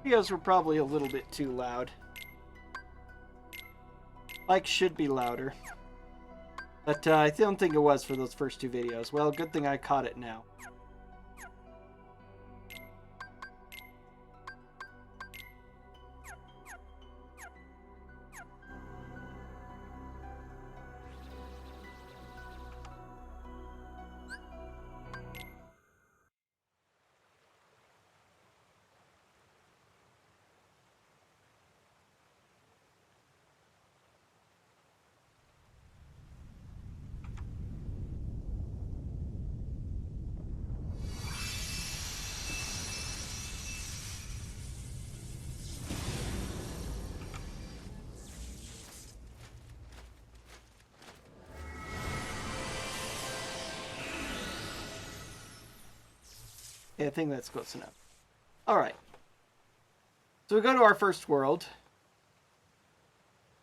Videos were probably a little bit too loud. Mic should be louder. But I don't think it was for those first 2 videos. Well, good thing I caught it now. Yeah, I think that's close enough. Alright. So we go to our first world.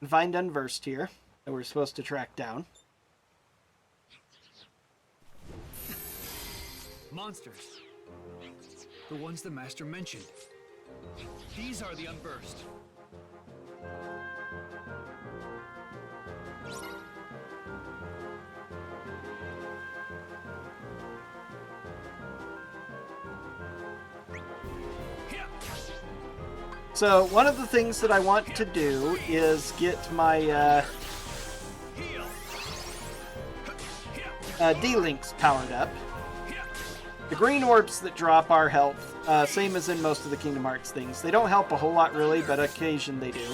And find Unversed here, that we're supposed to track down. Monsters. The ones the Master mentioned. These are the Unversed. So, one of the things that I want to do is get my D-Links powered up. The green orbs that drop our health, same as in most of the Kingdom Hearts things. They don't help a whole lot really, but occasion they do.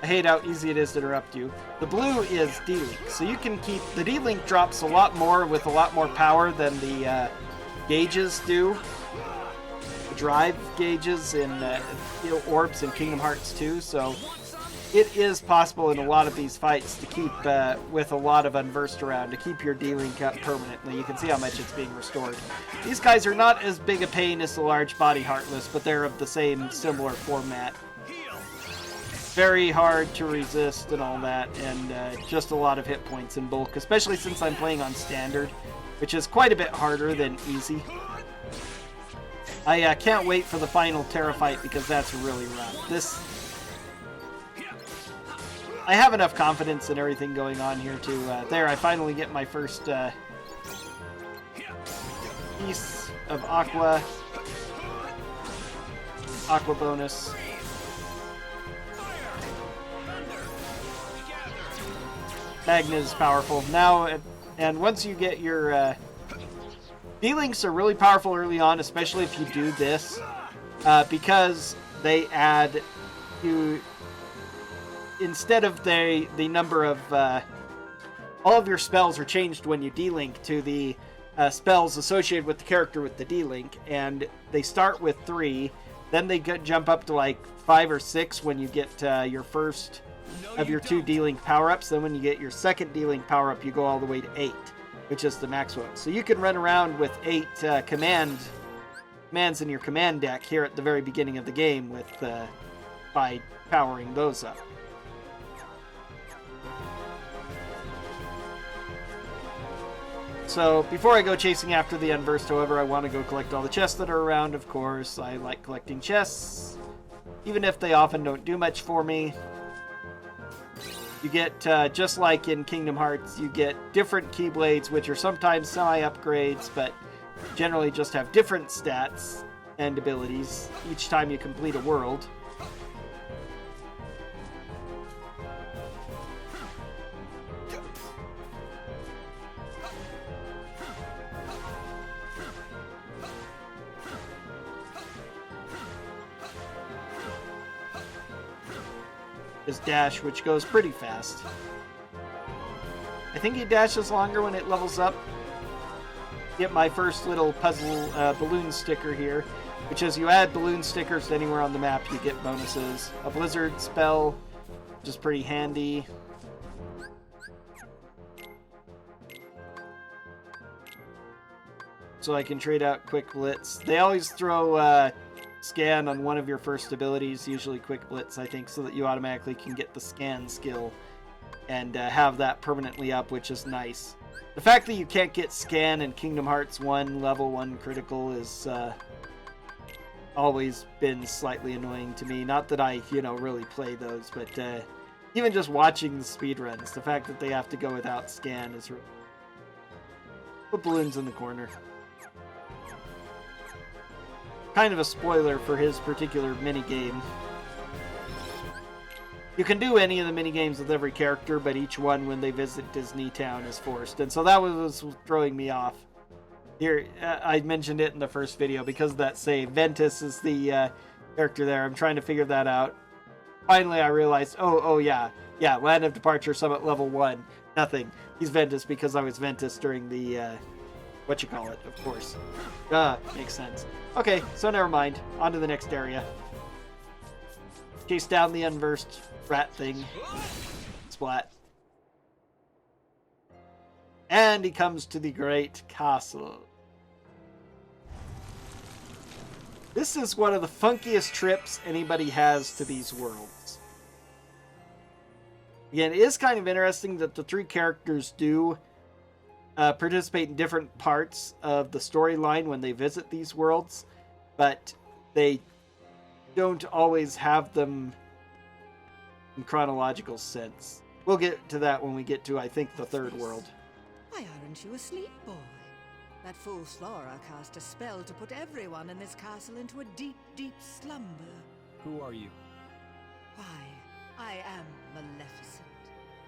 I hate how easy it is to interrupt you. The blue is D-Link, so you can keep... The D-Link drops a lot more with a lot more power than the gauges do. Drive gauges in orbs in Kingdom Hearts 2, so it is possible in a lot of these fights to keep with a lot of Unversed around, to keep your D-Link up permanently. You can see how much it's being restored. These guys are not as big a pain as the large body Heartless, but they're of the same similar format. Very hard to resist and all that, and just a lot of hit points in bulk, especially since I'm playing on Standard, which is quite a bit harder than Easy. I can't wait for the final Terra fight because that's really rough. I have enough confidence in everything going on here to... there, I finally get my first piece of Aqua bonus. Magna is powerful. Now, and once you get your... D-Links are really powerful early on, especially if you do this, because they add you... Instead of the number of... all of your spells are changed when you D-Link to the spells associated with the character with the D-Link, and they start with 3, then they jump up to like 5 or 6 when you get your first of your 2 D-Link power-ups. Then when you get your second D-Link power-up, you go all the way to 8. Which is the maximum. So you can run around with 8 commands in your command deck here at the very beginning of the game with by powering those up. So before I go chasing after the Unversed, however, I want to go collect all the chests that are around, of course. I like collecting chests, even if they often don't do much for me. You get, just like in Kingdom Hearts, you get different Keyblades, which are sometimes semi-upgrades, but generally just have different stats and abilities each time you complete a world. His dash, which goes pretty fast. I think he dashes longer when it levels up. Get my first little puzzle balloon sticker here, which as you add balloon stickers to anywhere on the map, you get bonuses. A blizzard spell, which is pretty handy. So I can trade out Quick Blitz. They always throw scan on one of your first abilities, usually Quick Blitz, I think, so that you automatically can get the scan skill and have that permanently up, which is nice. The fact that you can't get scan in Kingdom Hearts 1 level 1 critical is always been slightly annoying to me. Not that I, really play those, but even just watching the speedruns, the fact that they have to go without scan is really... Put balloons in the corner. Kind of a spoiler for his particular minigame. You can do any of the minigames with every character, but each one when they visit Disney Town is forced. And so that was throwing me off. Here, I mentioned it in the first video because of that save. Ventus is the character there. I'm trying to figure that out. Finally, I realized, oh yeah. Yeah, Land of Departure Summit level 1. Nothing. He's Ventus because I was Ventus during the, of course. Makes sense. Okay, so never mind. On to the next area. Chase down the unversed rat thing. Splat. And he comes to the Great Castle. This is one of the funkiest trips anybody has to these worlds. Again, it is kind of interesting that the 3 characters do participate in different parts of the storyline when they visit these worlds, but they don't always have them in chronological sense. We'll get to that when we get to, I think, the 3rd world. Why aren't you asleep, boy? That fool Slora cast a spell to put everyone in this castle into a deep, deep slumber. Who are you? Why, I am Maleficent,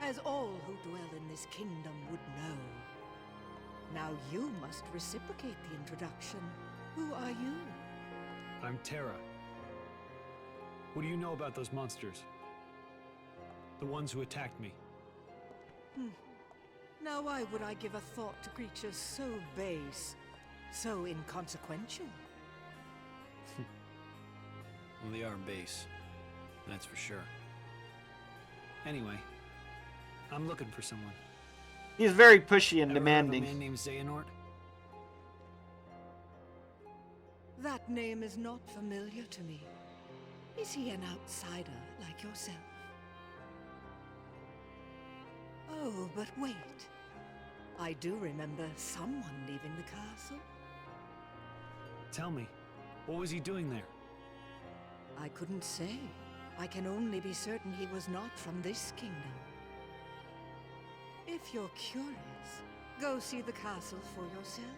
as all who dwell in this kingdom would know. Now you must reciprocate the introduction. Who are you? I'm Terra. What do you know about those monsters? The ones who attacked me. Now why would I give a thought to creatures so base, so inconsequential? Well, they are base. That's for sure. Anyway, I'm looking for someone. He's very pushy and Ever demanding. heard of a man named Xehanort? That name is not familiar to me. Is he an outsider like yourself? Oh, but wait. I do remember someone leaving the castle. Tell me, what was he doing there? I couldn't say. I can only be certain he was not from this kingdom. If you're curious, go see the castle for yourself.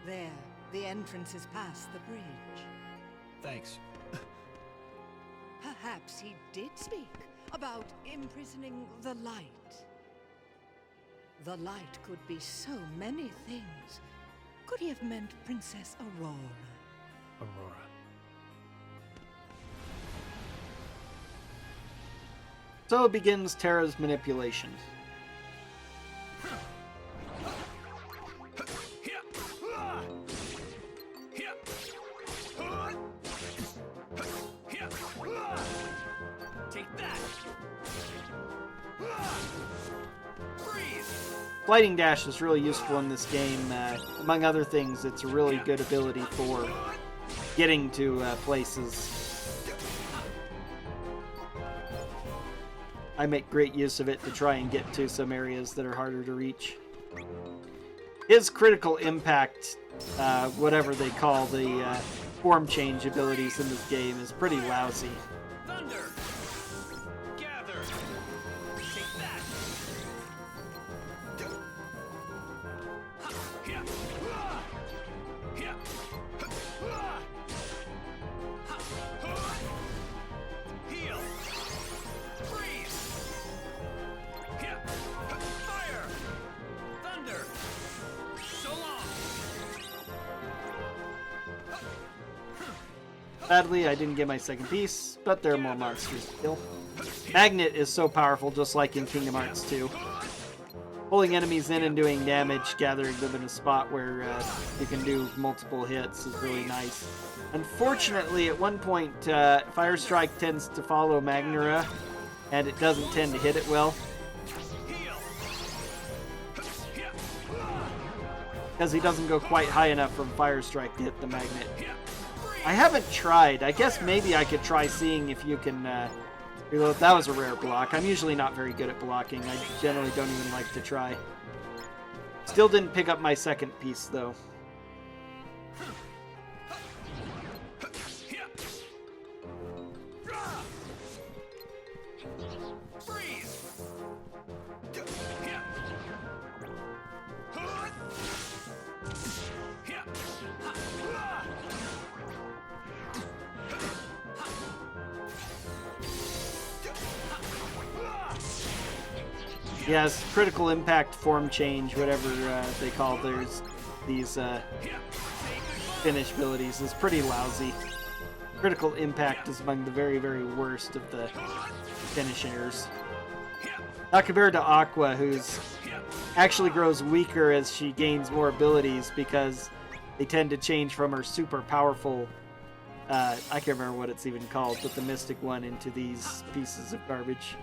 There, the entrance is past the bridge. Thanks. Perhaps he did speak about imprisoning the light. The light could be so many things. Could he have meant Princess Aurora? Aurora. So begins Terra's manipulation. Take that. Flighting dash is really useful in this game. Among other things, it's a really good ability for getting to places. I make great use of it to try and get to some areas that are harder to reach. His critical impact, whatever they call the form change abilities in this game, is pretty lousy. Thunder. Gather. Take that. Heal. Freeze. Fire. Thunder. So long. Sadly, I didn't get my second piece, but there are more monsters to kill. Magnet is so powerful, just like in Kingdom Hearts 2. Pulling enemies in and doing damage, gathering them in a spot where you can do multiple hits is really nice. Unfortunately, at one point, Fire Strike tends to follow Magnera, and it doesn't tend to hit it well. Because he doesn't go quite high enough from Fire Strike to hit the magnet. I haven't tried. I guess maybe I could try seeing if you can reload. That was a rare block. I'm usually not very good at blocking. I generally don't even like to try. Still didn't pick up my second piece, though. Yes, critical impact, form change, whatever they call these finish abilities is pretty lousy. Critical impact is among the very, very worst of the finishers. Not compared to Aqua, who's actually grows weaker as she gains more abilities because they tend to change from her super powerful, I can't remember what it's even called, but the mystic one into these pieces of garbage.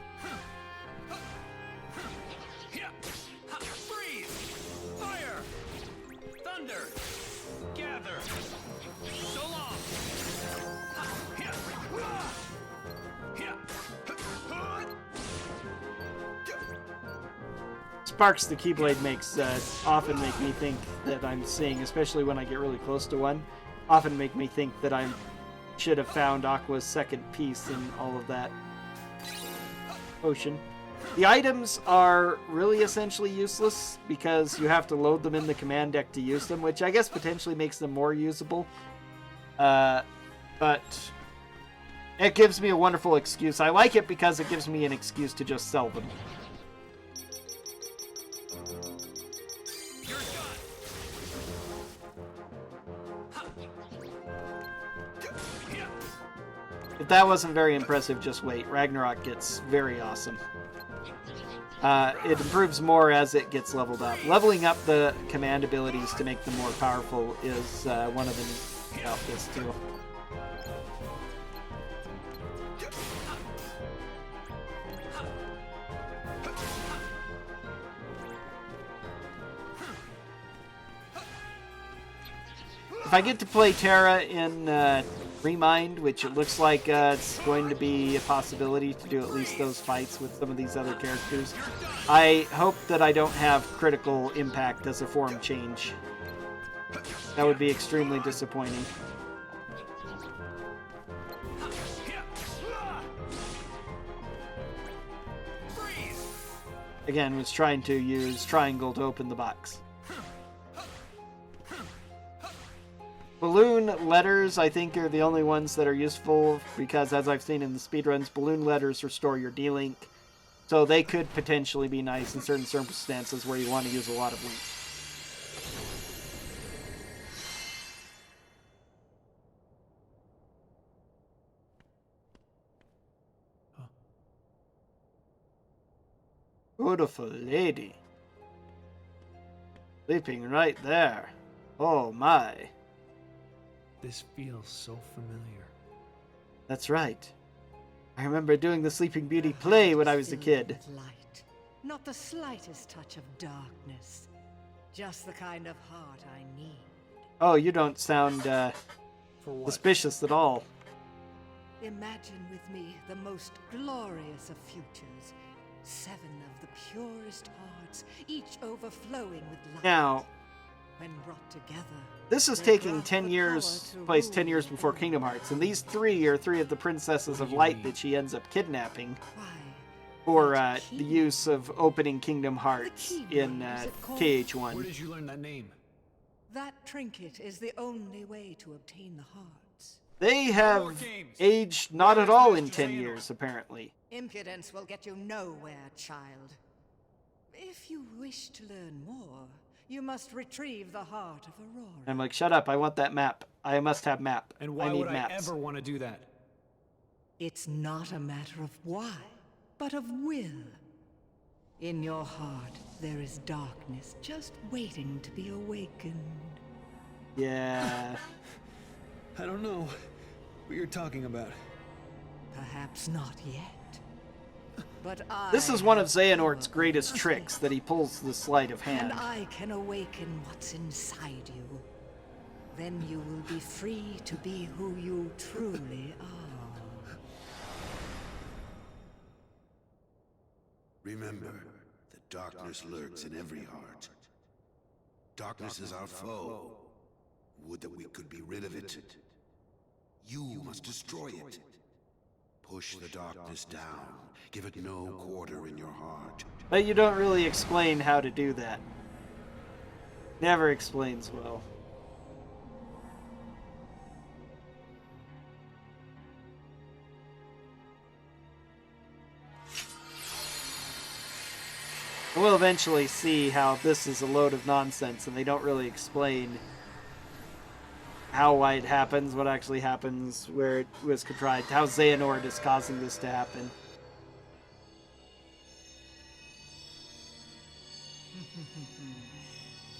Sparks the Keyblade makes often make me think that I'm seeing, especially when I get really close to one, often make me think that I should have found Aqua's second piece in all of that potion. The items are really essentially useless because you have to load them in the command deck to use them, which I guess potentially makes them more usable. But it gives me a wonderful excuse. I like it because it gives me an excuse to just sell them. If that wasn't very impressive, just wait. Ragnarok gets very awesome. It improves more as it gets leveled up. Leveling up the command abilities to make them more powerful is one of the neat about this too. If I get to play Terra in Remind, which it looks like it's going to be a possibility to do at least those fights with some of these other characters, I hope that I don't have critical impact as a form change. That would be extremely disappointing. Again, was trying to use triangle to open the box. Balloon letters, I think, are the only ones that are useful because, as I've seen in the speedruns, balloon letters restore your D-Link. So they could potentially be nice in certain circumstances where you want to use a lot of Link. Beautiful lady. Sleeping right there. Oh my. This feels so familiar. That's right. I remember doing the Sleeping Beauty play when I was a kid. With light. Not the slightest touch of darkness. Just the kind of heart I need. Oh, you don't sound For what? suspicious at all. Imagine with me the most glorious of futures. 7 of the purest hearts, each overflowing with light. Now, when brought together, this is they taking grant 10 the years, power to place rule 10 years the before world. Kingdom Hearts, and these 3 are 3 of the princesses of light that she ends up kidnapping Why? for That the key. use of opening Kingdom Hearts key in one, is it called? Where KH1. did you learn that name? That trinket is the only way to obtain the hearts. They more have games. aged not Where at is all Master in 10 Xehanort? years, apparently. Impudence will get you nowhere, child. If you wish to learn more, you must retrieve the heart of Aurora. I'm like, shut up, I want that map. I must have map. And I why need would I maps. ever want to do that? It's not a matter of why, but of will. In your heart, there is darkness just waiting to be awakened. Yeah. I don't know what you're talking about. Perhaps not yet. But I This is one of have Xehanort's power. greatest tricks, that he pulls the sleight of And hand. I can awaken what's inside you. Then you will be free to be who you truly are. Remember that darkness lurks in every heart. Darkness is our foe. Would that we could be rid of it. You must destroy it. Push the darkness down. Give it no quarter in your heart. But you don't really explain how to do that. Never explains well. We'll eventually see how this is a load of nonsense, and they don't really explain why it happens, what actually happens, where it was contrived, how Xehanort is causing this to happen.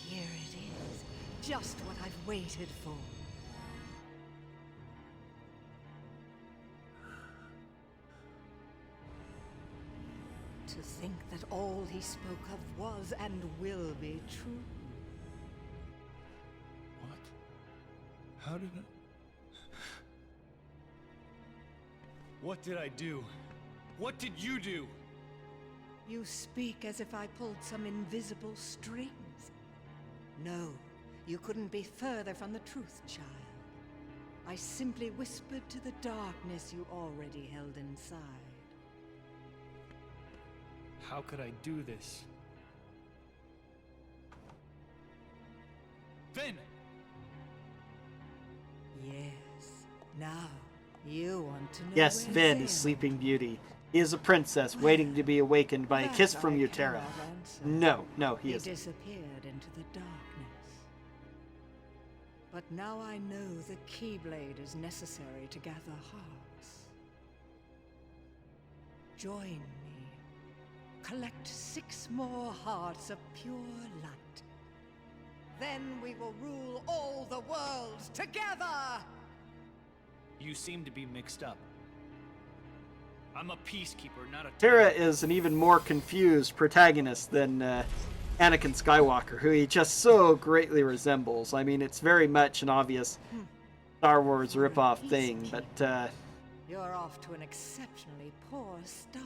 Here it is, just what I've waited for. To think that all he spoke of was and will be true. What? How did I... What did I do? What did you do? You speak as if I pulled some invisible strings. No, you couldn't be further from the truth, child. I simply whispered to the darkness you already held inside. How could I do this? Finn! Yes, now you want to know. Yes, where Finn is Xehanort- Sleeping Beauty. He is a princess waiting to be awakened by a That kiss from I you, Terra. cannot answer. No, he He isn't. disappeared into the darkness. But now I know the Keyblade is necessary to gather hearts. Join me. Collect 6 more hearts of pure light. Then we will rule all the worlds together! You seem to be mixed up. I'm a peacekeeper, not a... Terra is an even more confused protagonist than Anakin Skywalker, who he just so greatly resembles. I mean, it's very much an obvious Star Wars ripoff thing, but You're off to an exceptionally poor start.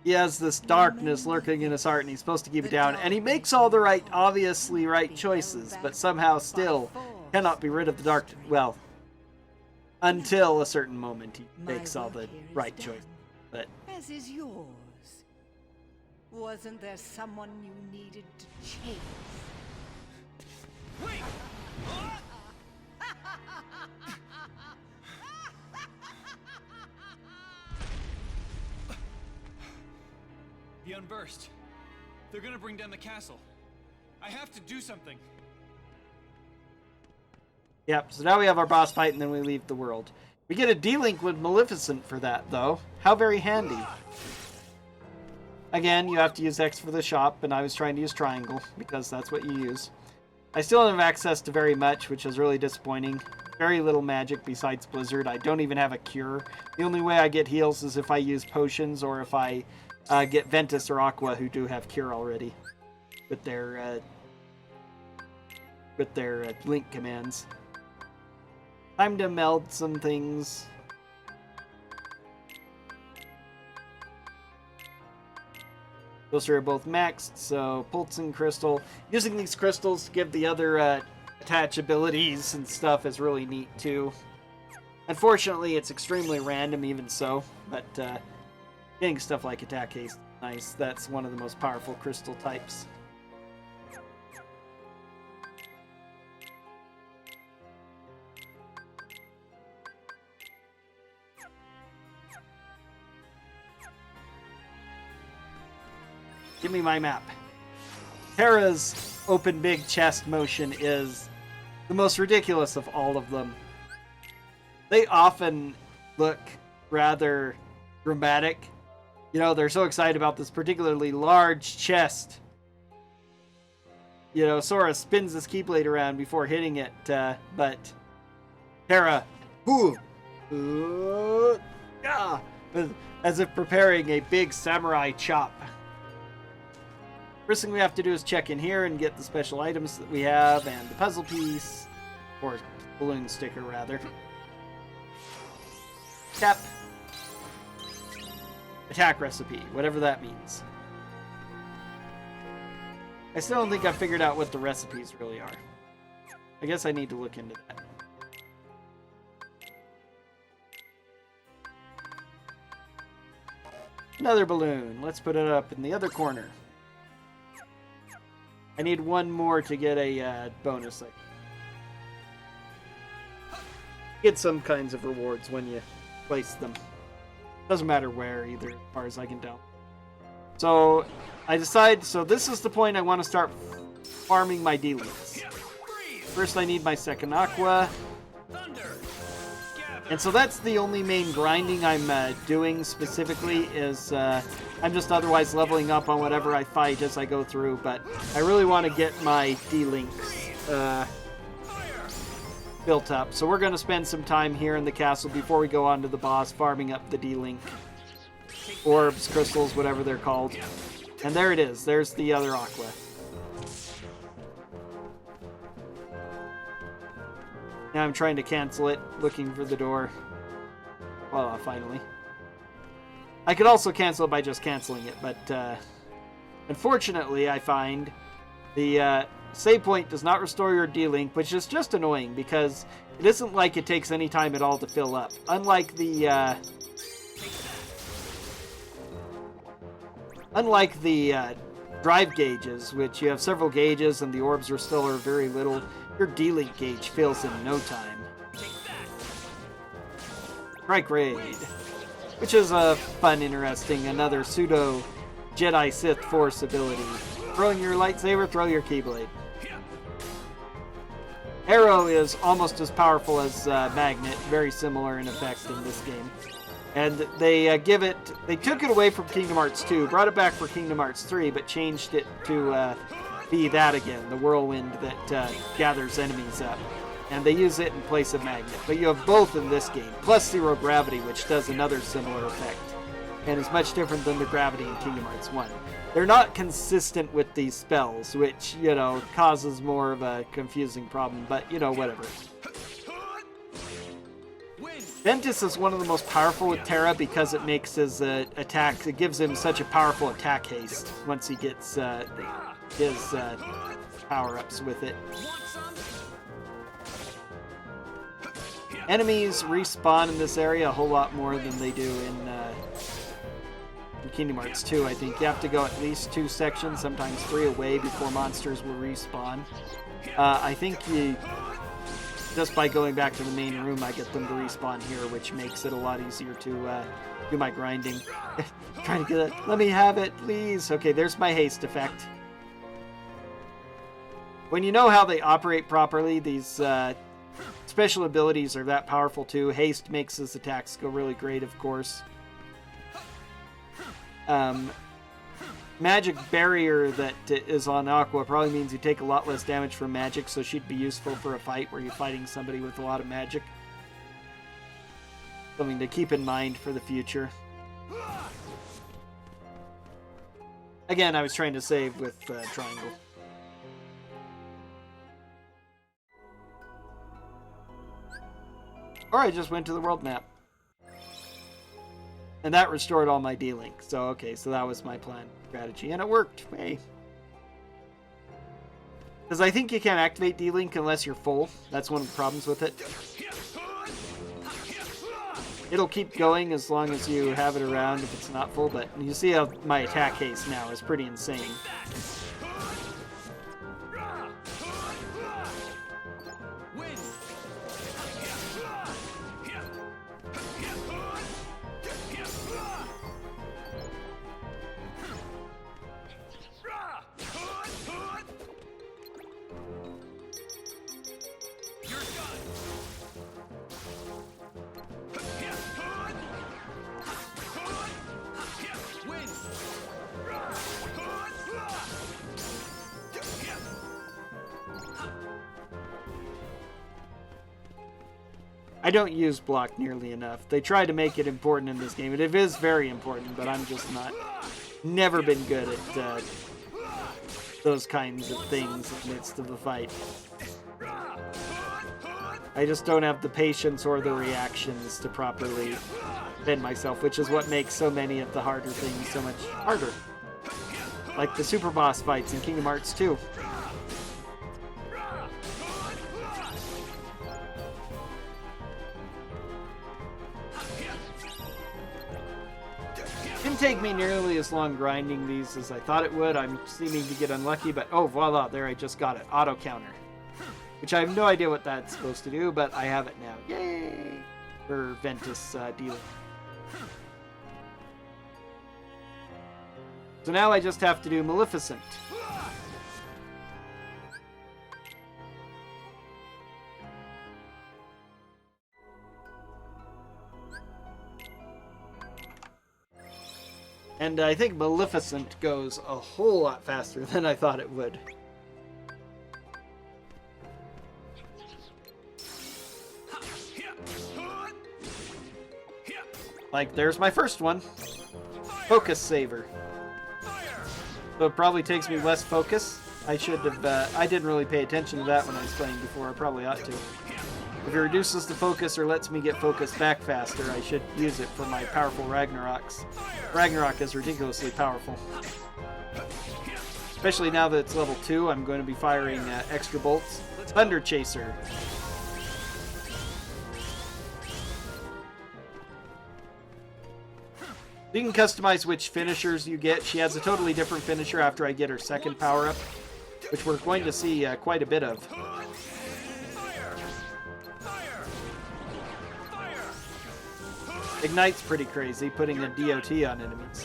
he has this darkness lurking in his heart, and he's supposed to keep it down. And he makes all the right, obviously right choices, but somehow still cannot be rid of the dark. Well, until a certain moment, he makes all the right choices. But As is yours. Wasn't there someone you needed to chase? Wait! The Unversed. They're gonna bring down the castle. I have to do something. yep, so now we have our boss fight, and then we leave the world. We get a D-Link with Maleficent for that, though. How very handy. Again, you have to use X for the shop, and I was trying to use triangle, because that's what you use. I still don't have access to very much, which is really disappointing. Very little magic besides Blizzard. I don't even have a cure. The only way I get heals is if I use potions, or if I get Ventus or Aqua, who do have cure already with their link commands. Time to meld some things. Those are both maxed, so Pulse and Crystal. Using these crystals to give the other attach abilities and stuff is really neat too. Unfortunately, it's extremely random even so, but getting stuff like Attack Haste is nice. That's one of the most powerful crystal types. Give me my map. Terra's open big chest motion is the most ridiculous of all of them. They often look rather dramatic. You know, they're so excited about this particularly large chest. You know, Sora spins his Keyblade around before hitting it, but Terra, as if preparing a big samurai chop. First thing we have to do is check in here and get the special items that we have and the puzzle piece, or balloon sticker rather. Tap. Attack recipe, whatever that means. I still don't think I've figured out what the recipes really are. I guess I need to look into that. Another balloon. Let's put it up in the other corner. I need one more to get a bonus. Get some kinds of rewards when you place them. Doesn't matter where either, as far as I can tell. So I decide, so this is the point I want to start farming my D-links. First I need my second aqua. And so that's the only main grinding I'm doing specifically is I'm just otherwise leveling up on whatever I fight as I go through, but I really want to get my D-links built up. So we're going to spend some time here in the castle before we go on to the boss, farming up the D-link. Orbs, crystals, whatever they're called. And there it is. There's the other aqua. Now I'm trying to cancel it, looking for the door. Voila, finally. I could also cancel it by just canceling it, but unfortunately I find the save point does not restore your D-Link, which is just annoying because it isn't like it takes any time at all to fill up. Unlike the drive gauges, which you have several gauges and the orbs are very little, your D-Link gauge fills in no time. Strike Raid, which is a fun, interesting, another pseudo Jedi Sith Force ability. Throwing your lightsaber, throw your Keyblade. Arrow is almost as powerful as Magnet, very similar in effect in this game. And they took it away from Kingdom Hearts 2, brought it back for Kingdom Hearts 3, but changed it to be that again, the whirlwind that gathers enemies up. And they use it in place of Magnet. But you have both in this game, plus Zero Gravity, which does another similar effect. And is much different than the gravity in Kingdom Hearts 1. They're not consistent with these spells, which, you know, causes more of a confusing problem, but, you know, whatever. Ventus is one of the most powerful with Terra because it makes his attack, it gives him such a powerful attack haste once he gets his power-ups with it. Enemies respawn in this area a whole lot more than they do in Kingdom Hearts 2, I think. You have to go at least 2 sections, sometimes 3 away before monsters will respawn. I think just by going back to the main room, I get them to respawn here, which makes it a lot easier to do my grinding. Trying to get it. Let me have it, please. Okay, there's my haste effect. When you know how they operate properly, these special abilities are that powerful too. Haste makes his attacks go really great, of course. Magic barrier that is on Aqua probably means you take a lot less damage from magic, so she'd be useful for a fight where you're fighting somebody with a lot of magic. Something to keep in mind for the future. Again, I was trying to save with triangle. Or I just went to the world map. And that restored all my D-Link. So, okay, so that was my plan, strategy. And it worked. Hey. Because I think you can't activate D-Link unless you're full. That's one of the problems with it. It'll keep going as long as you have it around if it's not full, but you see how my attack haste now is pretty insane. I don't use block nearly enough. They try to make it important in this game. It is very important, but I'm just never been good at those kinds of things in the midst of the fight. I just don't have the patience or the reactions to properly defend myself, which is what makes so many of the harder things so much harder. Like the super boss fights in Kingdom Hearts 2. Didn't take me nearly as long grinding these as I thought it would. I'm seeming to get unlucky, but oh, voila, there I just got it. Auto counter. Which I have no idea what that's supposed to do, but I have it now. Yay! For Ventus dealing. So now I just have to do Maleficent. And I think Maleficent goes a whole lot faster than I thought it would. Like, there's my first one. Focus Saver. So it probably takes me less focus. I should have, I didn't really pay attention to that when I was playing before. I probably ought to. If it reduces the focus or lets me get focus back faster, I should use it for my powerful Ragnaroks. Ragnarok is ridiculously powerful. Especially now that it's level 2, I'm going to be firing extra bolts. Thunder Chaser. You can customize which finishers you get. She has a totally different finisher after I get her second power-up, which we're going to see quite a bit of. Ignite's pretty crazy, putting a DOT on enemies.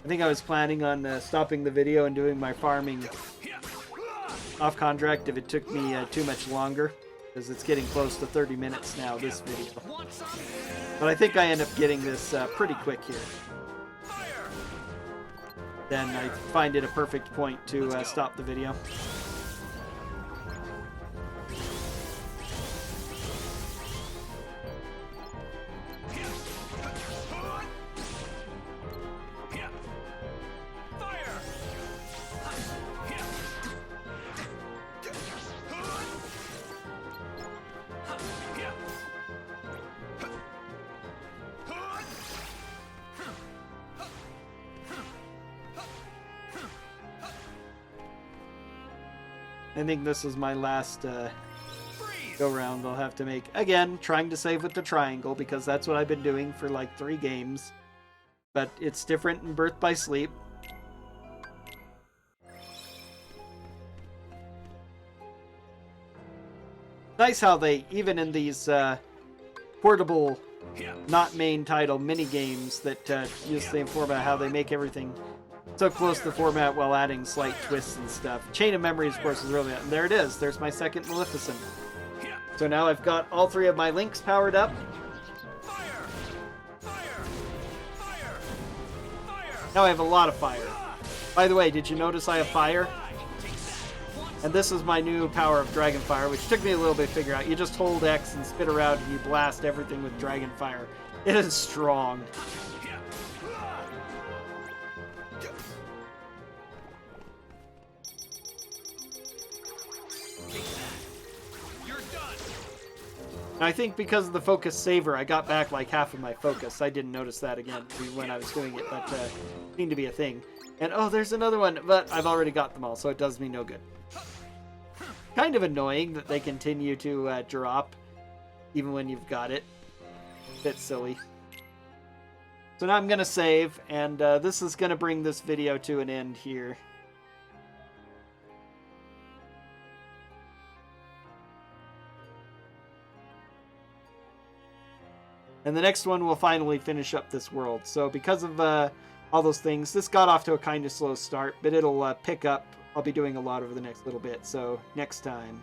I think I was planning on stopping the video and doing my farming off contract if it took me too much longer, because it's getting close to 30 minutes now, this video. But I think I end up getting this pretty quick here. Then I find it a perfect point to stop the video. I think this is my last go-round I'll have to make. Again, trying to save with the triangle, because that's what I've been doing for like 3 games. But it's different in Birth by Sleep. Nice how they, even in these portable, not main title mini-games that use the same format, how they make everything so close to the format while adding slight twists and stuff. Chain of Memories, of course, is really... And there it is. There's my second Maleficent. So now I've got all 3 of my links powered up. Now I have a lot of fire. By the way, did you notice I have fire? And this is my new power of Dragon Fire, which took me a little bit to figure out. You just hold X and spit around and you blast everything with Dragon Fire. It is strong. I think because of the Focus Saver, I got back like half of my focus. I didn't notice that again when I was doing it, but it seemed to be a thing. And oh, there's another one, but I've already got them all, so it does me no good. Kind of annoying that they continue to drop, even when you've got it. Bit silly. So now I'm going to save, and this is going to bring this video to an end here. And the next one will finally finish up this world. So because of all those things, this got off to a kind of slow start, but it'll pick up. I'll be doing a lot over the next little bit, so next time.